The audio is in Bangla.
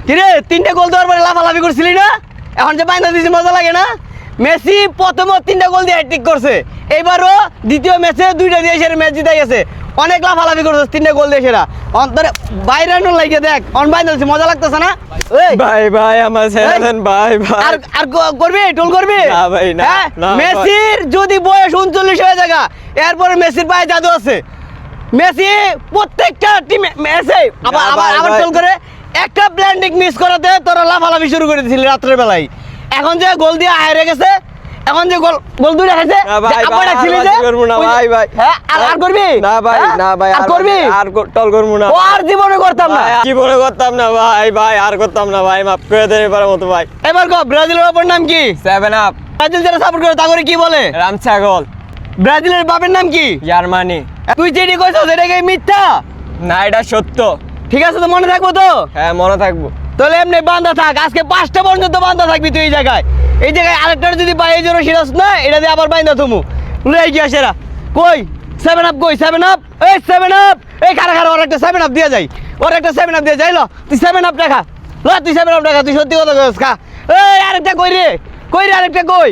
কিরে 3টে গোল দেওয়ার পরে লাফালাফি করছিলি না? এখন যে বাইনা দিছি মজা লাগে না? মেসি প্রথম 3টা গোল দিয়ে হ্যাটট্রিক করছে, এইবারও দ্বিতীয় ম্যাচে 2টা দিয়ে সেরা ম্যাচ জিতে গেছে। অনেক লাফালাফি করছে 3টে গোল দিয়ে সেরা। অন্তরে বাইরানো লাগে দেখ, অন বাইনা দিছি মজা লাগতেছে না? এই ভাই ভাই আমার ছেড়ে দেন ভাই ভাই। আর করবি টোল করবি না ভাই, না, হ্যাঁ? না ভাই। মেসির যদি বয়স 39 হয়ে যায়, এরপরে মেসির পায়ে জাদু আছে। মেসি প্রত্যেকটা টিমে মেসি আবার না আবার ভাই, আবার ভাই। টোল করে একটা ব্ল্যান্ডিং মিস করাতে তোরা লাফালাফি শুরু করে দিছিলি রাত্রের বেলায়। এখন যে গোল দিয়ে হারে গেছে, এখন যে গোল দুইটা খাইছে, না ভাই, যে আব্বা ভাই, ডাকছিলি আর যে, বাজি করবো না ওই যে- ভাই, ভাই। হ্যাঁ আর করবি না ভাই, হ্যাঁ? না ভাই, আর করবি আর টল করবো না ও আর জীবনে করতাম না। ভাই, জীবনে করতাম না ভাই ভাই, আর করতাম না ভাই, মাফ করে দেন এবার মতো ভাই। এবার কো ব্রাজিলের বাবার নাম কি? 7 আপ ব্রাজিল যারা সাপোর্ট করে তাগরে কি বলে? রামছাগল ব্রাজিলের বাবার নাম কি? জার্মানি। তুই যেটি কইছস এটা কি মিথ্যা? না এটা সত্য। ঠিক আছে তো মনে থাকবো তো? হ্যাঁ মনে থাকবো। তাহলে এমনি বান্ধা থাক, আজকে 5টা পর্যন্ত বান্ধা থাকবি তুই এই জায়গায়। এই জায়গায় আরেকটার যদি পাই এই জন্য সিরাজ না, এটা দিয়ে আবার বাইন্দা থমু লুই গিয়া সেরা। কই 7 আপ কই 7 আপ? এই 7 আপ এই খারা খারা, ওর একটা 7 আপ দিয়ে যাই, ওর একটা 7 আপ দিয়ে যাই। ল তুই 7 আপ টাকা, ল তুই 7 আপ টাকা, তুই সত্যি কথা কইস খা। এই আরেকটা কই রে, কই রে আরেকটা কই?